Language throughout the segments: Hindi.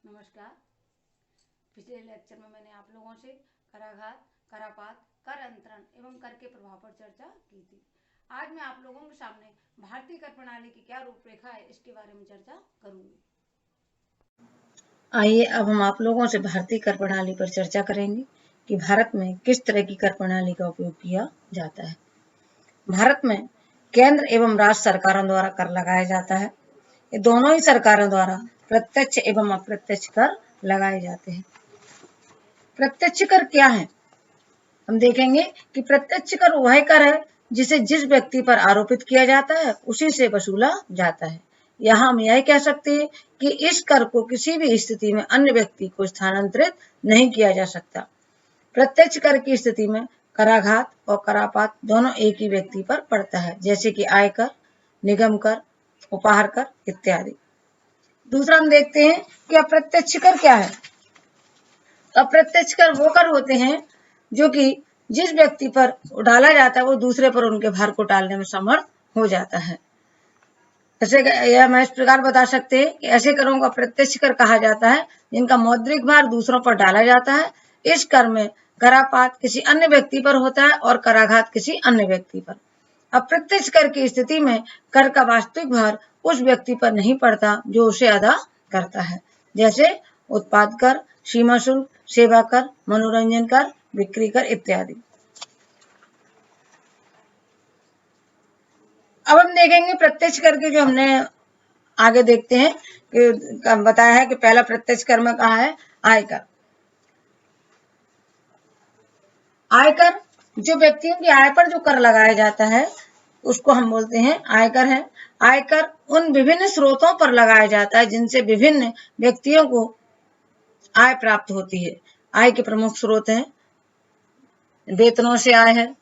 नमस्कार। पिछले लेक्चर में मैंने आप लोगों से कराघात, करापात, कर अंतरण एवं कर के प्रभाव पर चर्चा की थी। आज मैं आप लोगों के सामने भारतीय कर प्रणाली की क्या रूपरेखा है इसके बारे में चर्चा करूंगी। आइए अब हम आप लोगों से भारतीय कर प्रणाली पर चर्चा करेंगे कि भारत में किस तरह की कर प्रणाली का उपयोग किया जाता है। भारत में केंद्र एवं राज्य सरकारों द्वारा कर लगाया जाता है। ये दोनों ही सरकारों द्वारा प्रत्यक्ष एवं अप्रत्यक्ष कर लगाए जाते हैं। प्रत्यक्ष कर क्या है? हम देखेंगे कि प्रत्यक्ष कर वह कर है जिसे जिस व्यक्ति पर आरोपित किया जाता है उसी से वसूला जाता है। यहाँ हम यह कह सकते हैं कि इस कर को किसी भी स्थिति में अन्य व्यक्ति को स्थानांतरित नहीं किया जा सकता। प्रत्यक्ष कर की स्थिति में कराघात और करापात दोनों एक ही व्यक्ति पर पड़ता है, जैसे कि आयकर, निगम कर, उपहार कर इत्यादि। दूसरा हम देखते हैं कि अप्रत्यक्ष कर क्या है। अप्रत्यक्ष कर वो कर होते हैं जो कि जिस व्यक्ति पर डाला जाता है वो दूसरे पर उनके भार को टालने में समर्थ हो जाता है। ऐसे यह मैं इस प्रकार बता सकते हैं कि ऐसे करों को अप्रत्यक्ष कर कहा जाता है जिनका मौद्रिक भार दूसरों पर डाला जाता है। इस कर में करापात किसी अन्य व्यक्ति पर होता है और कराघात किसी अन्य व्यक्ति पर। अप्रत्यक्ष कर की स्थिति में कर का वास्तविक भार उस व्यक्ति पर नहीं पड़ता जो उसे अदा करता है, जैसे उत्पाद कर, सीमा शुल्क, सेवा कर, मनोरंजन कर, बिक्री कर इत्यादि। अब हम देखेंगे प्रत्यक्ष कर के जो हमने आगे देखते हैं कि बताया है कि पहला प्रत्यक्ष कर में कहा है आयकर। आयकर जो व्यक्तियों की आय पर जो कर लगाया जाता है उसको हम बोलते हैं आयकर है। आयकर उन विभिन्न स्रोतों पर लगाया जाता है जिनसे विभिन्न व्यक्तियों को आय प्राप्त होती है। आय के प्रमुख स्रोत हैं वेतनों से आय है,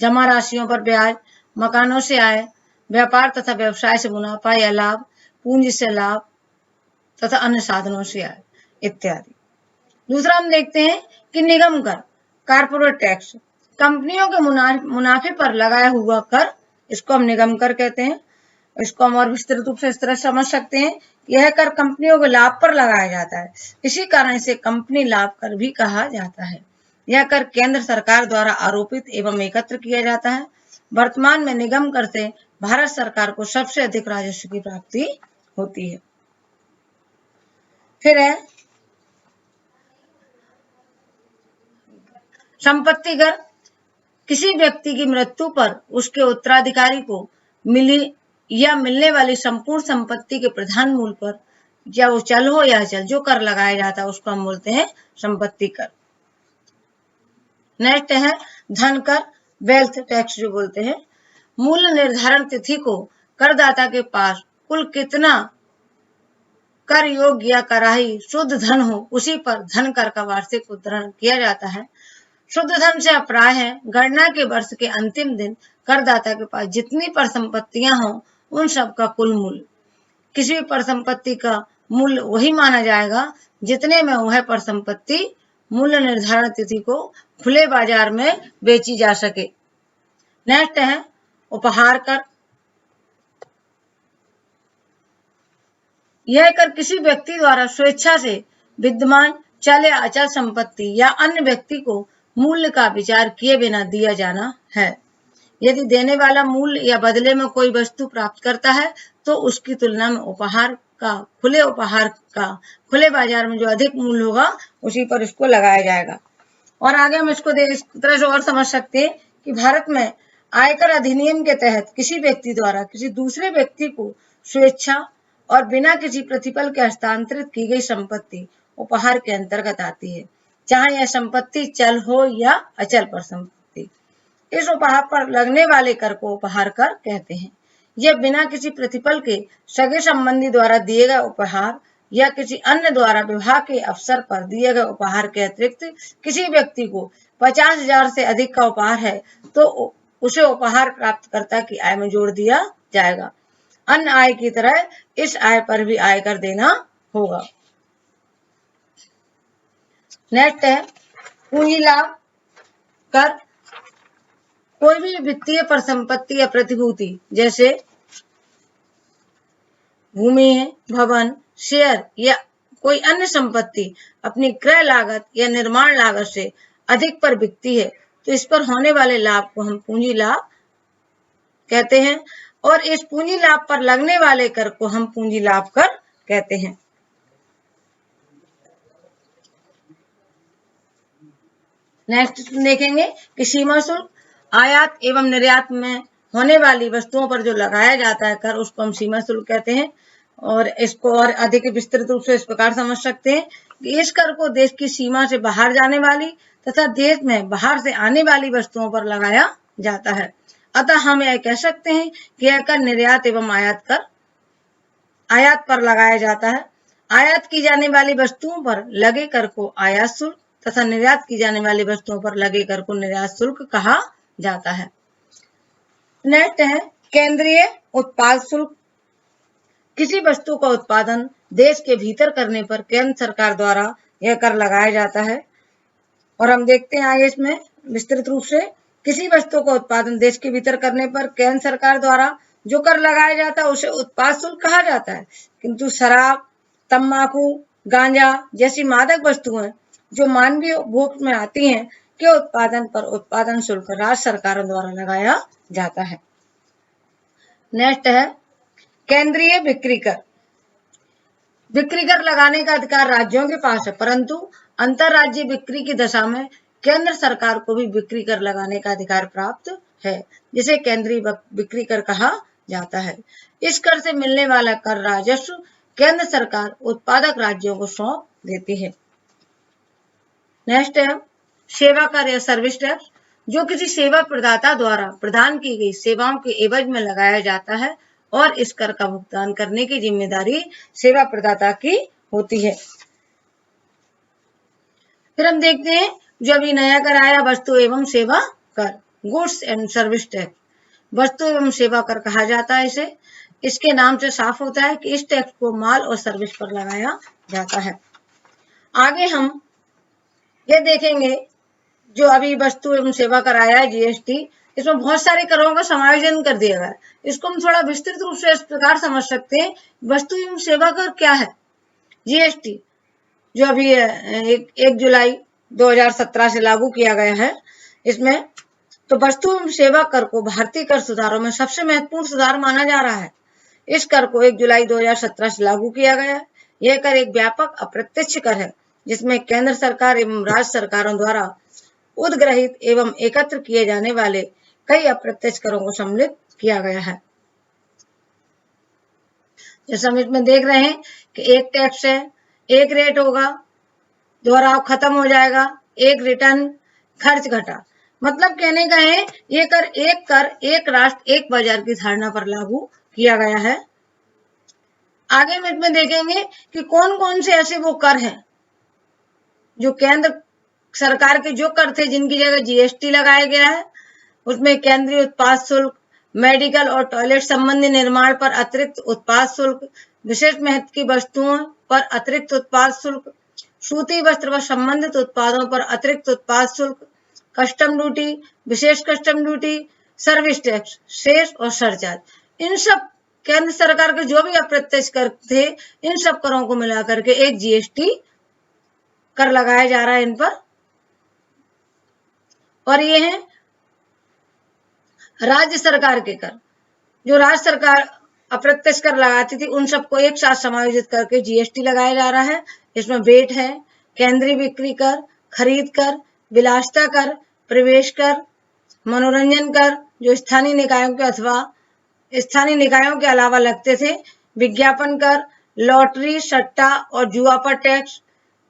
जमा राशियों पर ब्याज, मकानों से आय, व्यापार तथा व्यवसाय से मुनाफा या लाभ, पूंजी से लाभ तथा अन्य साधनों से आय इत्यादि। दूसरा हम देखते हैं कि निगम कर, कारपोरेट टैक्स, कंपनियों के मुनाफे पर लगाया हुआ कर, इसको हम निगम कर कहते हैं। इसको हम और विस्तृत रूप से इस तरह समझ सकते हैं, यह कर कंपनियों के लाभ पर लगाया जाता है, इसी कारण इसे कंपनी लाभ कर भी कहा जाता है। यह कर केंद्र सरकार द्वारा आरोपित एवं एकत्र किया जाता है। वर्तमान में निगम कर से भारत सरकार को सबसे अधिक राजस्व की प्राप्ति होती है। फिर है संपत्ति कर, किसी व्यक्ति की मृत्यु पर उसके उत्तराधिकारी को मिली या मिलने वाली संपूर्ण संपत्ति के प्रधान मूल्य पर, या वो चल हो या अचल, जो कर लगाया जाता है उसको हम बोलते हैं संपत्ति कर। नेक्स्ट है धन कर, वेल्थ टैक्स जो बोलते हैं। मूल्य निर्धारण तिथि को करदाता के पास कुल कितना कर योग्य या कराही शुद्ध धन हो उसी पर धन कर का वार्षिक उद्धरण किया जाता है। शुद्ध धन से अप्राय है गणना के वर्ष के अंतिम दिन करदाता के पास जितनी परिसंपत्तियां हों उन सब का कुल मूल्य। किसी भी परिसंपत्ति का मूल्य वही माना जाएगा जितने में वह परिसंपत्ति मूल्य निर्धारण तिथि को खुले बाजार में बेची जा सके। नेक्स्ट है उपहार कर। यह कर किसी व्यक्ति द्वारा स्वेच्छा से विद्यमान चल या अचल संपत्ति या अन्य व्यक्ति को मूल्य का विचार किए बिना दिया जाना है। यदि देने वाला मूल्य या बदले में कोई वस्तु प्राप्त करता है तो उसकी तुलना में उपहार का खुले बाजार में जो अधिक मूल्य होगा उसी पर इसको लगाया जाएगा। और आगे हम इसको इस तरह से और समझ सकते हैं कि भारत में आयकर अधिनियम के तहत किसी व्यक्ति द्वारा किसी दूसरे व्यक्ति को स्वेच्छा और बिना किसी प्रतिफल के हस्तांतरित की गई संपत्ति उपहार के अंतर्गत आती है, चाहे यह संपत्ति चल हो या अचल पर संपत्ति। इस उपहार पर लगने वाले कर को उपहार कर कहते हैं। यह बिना किसी प्रतिफल के सगे संबंधी द्वारा दिए गए उपहार या किसी अन्य द्वारा विवाह के अवसर पर दिए गए उपहार के अतिरिक्त किसी व्यक्ति को 50,000 से अधिक का उपहार है तो उसे उपहार प्राप्तकर्ता की आय में जोड़ दिया जाएगा। अन्य आय की तरह इस आय पर भी आयकर देना होगा। नेक्स्ट है पूंजी लाभ कर। कोई भी वित्तीय परिसंपत्ति या प्रतिभूति जैसे भूमि है, भवन, शेयर या कोई अन्य संपत्ति अपनी क्रय लागत या निर्माण लागत से अधिक पर बिकती है तो इस पर होने वाले लाभ को हम पूंजी लाभ कहते हैं और इस पूंजी लाभ पर लगने वाले कर को हम पूंजी लाभ कर कहते हैं। नेक्स्ट देखेंगे कि सीमा शुल्क आयात एवं निर्यात में होने वाली वस्तुओं पर जो लगाया जाता है कर उसको हम सीमा शुल्क कहते हैं और इसको और अधिक विस्तृत रूप से इस प्रकार समझ सकते हैं कि इस कर को देश की सीमा से बाहर जाने वाली तथा देश में बाहर से आने वाली वस्तुओं पर लगाया जाता है। अतः हम यह कह सकते हैं कि यह कर निर्यात एवं आयात पर लगाया जाता है। आयात की जाने वाली वस्तुओं पर लगे कर को आयात शुल्क तथा निर्यात की जाने वाली वस्तुओं पर लगे कर को निर्यात शुल्क कहा जाता है। नेक्स्ट है केंद्रीय उत्पाद शुल्क। किसी वस्तु का उत्पादन देश के भीतर करने पर केंद्र सरकार द्वारा यह कर लगाया जाता है और हम देखते हैं आगे इसमें विस्तृत रूप से किसी वस्तु का उत्पादन देश के भीतर करने पर केंद्र सरकार द्वारा जो कर लगाया जाता है उसे उत्पाद शुल्क कहा जाता है। किंतु शराब, तंबाकू, गांजा जैसी मादक वस्तुएं जो मानवीय उपभोग में आती हैं के उत्पादन पर उत्पादन शुल्क राज्य सरकारों द्वारा लगाया जाता है। नेक्स्ट है केंद्रीय बिक्री कर। बिक्री कर लगाने का अधिकार राज्यों के पास है परंतु अंतरराज्यीय बिक्री की दशा में केंद्र सरकार को भी बिक्री कर लगाने का अधिकार प्राप्त है जिसे केंद्रीय बिक्री कर कहा जाता है। इस कर से मिलने वाला कर राजस्व केंद्र सरकार उत्पादक राज्यों को सौंप देती है। नेक्स्ट है सेवा कर या सर्विस टैक्स जो किसी सेवा प्रदाता द्वारा प्रदान की गई सेवाओं के एवज में लगाया जाता है और इस कर का भुगतान करने की जिम्मेदारी सेवा प्रदाता की होती है। फिर हम देखते हैं जो अभी नया कर आया वस्तु एवं सेवा कर, गुड्स एंड सर्विस टैक्स। वस्तु एवं सेवा कर कहा जाता है इसे। इसके नाम से साफ होता है कि इस टैक्स को माल और सर्विस पर लगाया जाता है। आगे हम ये देखेंगे जो अभी वस्तु एवं सेवा कर आया है जीएसटी, इसमें बहुत सारे करों का समायोजन कर दिया गया है। इसको हम थोड़ा विस्तृत रूप से इस प्रकार समझ सकते हैं वस्तु एवं सेवा कर क्या है। जीएसटी जो अभी 1 जुलाई 2017 से लागू किया गया है इसमें तो वस्तु एवं सेवा कर को भारतीय कर सुधारों में सबसे महत्वपूर्ण सुधार माना जा रहा है। इस कर को 1 जुलाई 2017 से लागू किया गया है। यह कर एक व्यापक अप्रत्यक्ष कर है जिसमें केंद्र सरकार एवं राज्य सरकारों द्वारा उद्ग्रहित एवं एकत्र किए जाने वाले कई अप्रत्यक्ष करों को सम्मिलित किया गया है। जैसे हम इसमें देख रहे हैं कि एक टैक्स है, एक रेट होगा, दोहराव खत्म हो जाएगा, एक रिटर्न, खर्च घटा। मतलब कहने का है ये कर एक राष्ट्र एक बाजार की धारणा पर लागू किया गया है। आगे हम इसमें देखेंगे कि कौन कौन से ऐसे वो कर हैं जो केंद्र सरकार के जो कर थे जिनकी जगह जीएसटी लगाया गया है। उसमें केंद्रीय उत्पाद शुल्क, मेडिकल और टॉयलेट संबंधी निर्माण पर अतिरिक्त उत्पाद शुल्क, विशेष महत्व की वस्तुओं पर अतिरिक्त उत्पाद शुल्क, सूती वस्त्र व संबंधित उत्पादों पर अतिरिक्त उत्पाद शुल्क, कस्टम ड्यूटी, विशेष custom duty, service tax, cess और सरचार्ज। इन सब केंद्र सरकार के जो भी अप्रत्यक्ष कर थे इन सब करों को मिलाकर के एक जीएसटी कर लगाया जा रहा है इन पर। और ये है राज्य सरकार के कर, जो राज्य सरकार अप्रत्यक्ष कर लगाती थी उन सबको एक साथ समायोजित करके जीएसटी लगाया जा रहा है। इसमें वेट है, केंद्रीय बिक्री कर, खरीद कर, विलासिता कर, प्रवेश कर, मनोरंजन कर जो स्थानीय निकायों के अथवा स्थानीय निकायों के अलावा लगते थे, विज्ञापन कर, लॉटरी, सट्टा और जुआ पर टैक्स,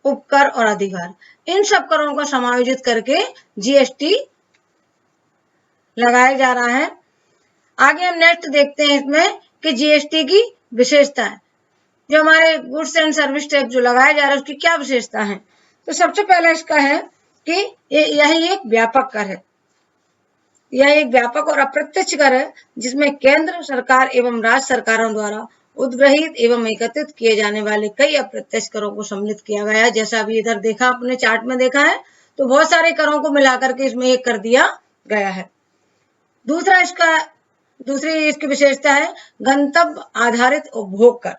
उपकर और अधिकार। इन सब करों को समायोजित करके जीएसटी लगाया जा रहा है। आगे हम नेक्स्ट देखते हैं इसमें कि जीएसटी की विशेषता है। जो हमारे गुड्स एंड सर्विस टैक्स जो लगाया जा रहा है उसकी क्या विशेषता है। तो सबसे पहला इसका है कि यह एक व्यापक कर है। यह एक व्यापक और अप्रत्यक्ष कर है जिसमें केंद्र सरकार एवं राज्य सरकारों द्वारा उद्ग्रहित एवं एकत्रित किए जाने वाले कई अप्रत्यक्ष करों को सम्मिलित किया गया है। जैसा अभी इधर देखा अपने चार्ट में देखा है तो बहुत सारे करों को मिलाकर के इसमें एक कर दिया गया है। दूसरा इसका दूसरी इसकी विशेषता है गंतव्य आधारित उपभोग कर।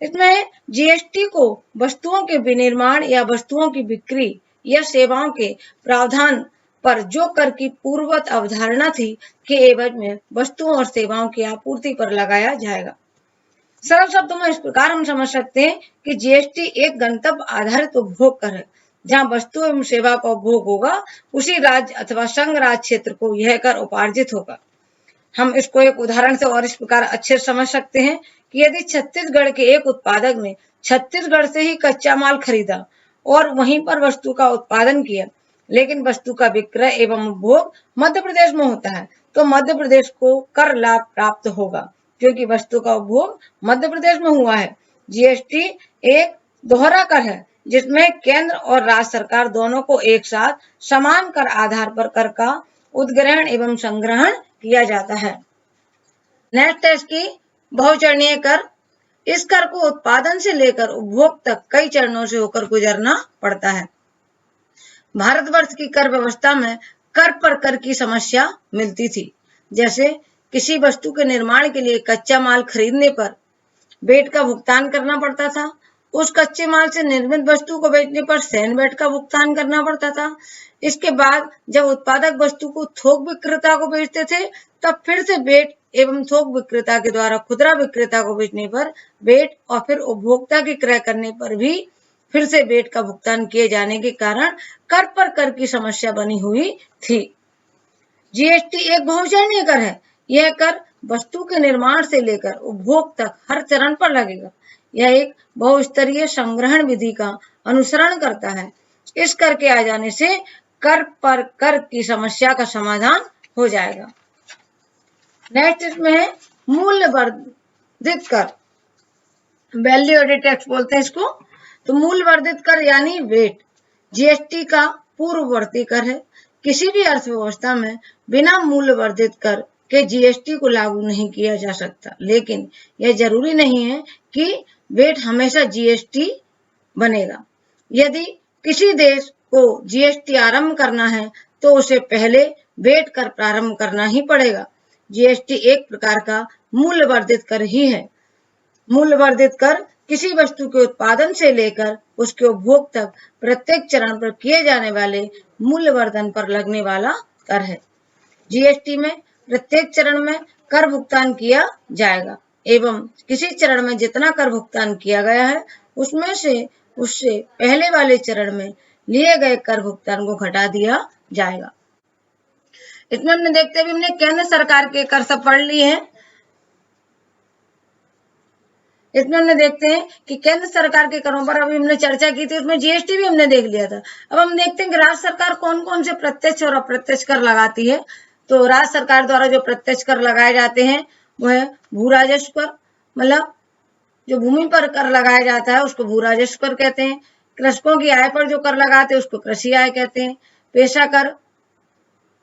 इसमें जीएसटी को वस्तुओं के विनिर्माण या वस्तुओं की बिक्री या सेवाओं के प्रावधान पर जो कर की पूर्ववत अवधारणा थी के एवज में वस्तुओं और सेवाओं की आपूर्ति पर लगाया जाएगा। सरल शब्दों में इस प्रकार हम समझ सकते हैं कि जीएसटी एक गंतव्य आधारित उपभोग कर है। जहां वस्तु एवं सेवा का उपभोग होगा उसी राज्य अथवा संघ राज्य क्षेत्र को यह कर उपार्जित होगा। हम इसको एक उदाहरण से और इस प्रकार अच्छे से समझ सकते हैं कि यदि छत्तीसगढ़ के एक उत्पादक ने छत्तीसगढ़ से ही कच्चा माल खरीदा और वहीं पर वस्तु का उत्पादन किया, लेकिन वस्तु का विक्रय एवं उपभोग मध्य प्रदेश में होता है, तो मध्य प्रदेश को कर लाभ प्राप्त होगा क्योंकि वस्तु का उपभोग मध्य प्रदेश में हुआ है। जीएसटी एक दोहरा कर है जिसमें केंद्र और राज्य सरकार दोनों को एक साथ समान कर आधार पर कर का उद्ग्रहण एवं संग्रहण किया जाता है। नेक्स्ट है इसकी बहुचरणीय कर। इस कर को उत्पादन से लेकर उपभोग तक कई चरणों से होकर गुजरना पड़ता है। भारतवर्ष की कर व्यवस्था में कर पर कर की समस्या मिलती थी। जैसे किसी वस्तु के निर्माण के लिए कच्चा माल खरीदने पर वेट का भुगतान करना पड़ता था। उस कच्चे माल से निर्मित वस्तु को बेचने पर सैन वेट का भुगतान करना पड़ता था। इसके बाद जब उत्पादक वस्तु को थोक विक्रेता को बेचते थे तब फिर से वेट एवं थोक विक्रेता के द्वारा खुदरा विक्रेता को बेचने पर वेट और फिर उपभोक्ता के क्रय करने पर भी फिर से वेट का भुगतान किए जाने के कारण कर पर कर की समस्या बनी हुई थी। जीएसटी एक बहुचरणीय कर है। यह कर वस्तु के निर्माण से लेकर उपभोग तक हर चरण पर लगेगा। यह एक बहुस्तरीय संग्रहण विधि का अनुसरण करता है। इस कर के आ जाने से कर पर कर की समस्या का समाधान हो जाएगा। नेक्स्ट इसमें है मूल्य वर्धित कर, वैल्यू एडेड टैक्स बोलते हैं इसको। तो मूल्य वर्धित कर यानी वेट जीएसटी का पूर्ववर्ती कर है। किसी भी अर्थव्यवस्था में बिना मूल्य वर्धित कर के जीएसटी को लागू नहीं किया जा सकता, लेकिन यह जरूरी नहीं है कि वेट हमेशा जीएसटी बनेगा। यदि किसी देश को जीएसटी आरंभ करना है तो उसे पहले वेट कर प्रारंभ करना ही पड़ेगा। जीएसटी एक प्रकार का मूल्य वर्धित कर ही है। मूल्य वर्धित कर किसी वस्तु के उत्पादन से लेकर उसके उपभोग तक प्रत्येक चरण पर किए जाने वाले मूल्यवर्धन पर लगने वाला कर है। जीएसटी में प्रत्येक चरण में कर भुगतान किया जाएगा एवं किसी चरण में जितना कर भुगतान किया गया है उससे पहले वाले चरण में लिए गए कर भुगतान को घटा दिया जाएगा। इसमें हमने देखते हैं, हमने केंद्र सरकार के कर सब पढ़ लिए हैं। इसमें हमने देखते हैं कि केंद्र सरकार के करों पर अभी हमने चर्चा की थी, उसमें जीएसटी भी हमने देख लिया था। अब हम देखते हैं कि राज्य सरकार कौन कौन से प्रत्यक्ष और अप्रत्यक्ष कर लगाती है। तो राज्य सरकार द्वारा जो प्रत्यक्ष कर लगाए जाते हैं वो है भू राजस्व कर, मतलब जो भूमि पर कर लगाया जाता है उसको भू राजस्व कर कहते हैं। कृषकों की आय पर जो कर लगाते हैं उसको कृषि आय कहते हैं। पेशा कर,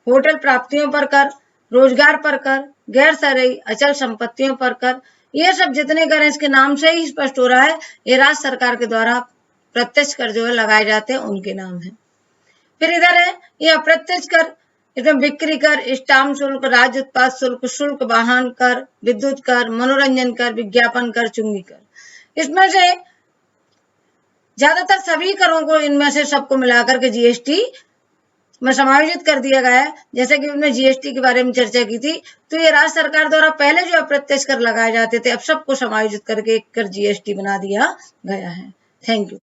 होटल प्राप्तियों पर कर, रोजगार पर कर, गैर सरई अचल संपत्तियों पर कर, ये सब जितने कर हैं इसके नाम से ही स्पष्ट हो रहा है ये राज्य सरकार के द्वारा प्रत्यक्ष कर जो है लगाए जाते हैं उनके नाम है। फिर इधर है ये अप्रत्यक्ष कर, इसमें बिक्री कर, स्टाम्प शुल्क, राज्य उत्पाद शुल्क, शुल्क, वाहन कर, विद्युत कर, मनोरंजन कर, विज्ञापन कर, चुंगी कर। इसमें से ज्यादातर सभी करों को इनमें से सबको मिलाकर के जीएसटी में समायोजित कर दिया गया है। जैसे कि हमने जीएसटी के बारे में चर्चा की थी, तो ये राज्य सरकार द्वारा पहले जो अप्रत्यक्ष कर लगाए जाते थे अब सबको समायोजित करके एक कर जीएसटी बना दिया गया है। Thank you.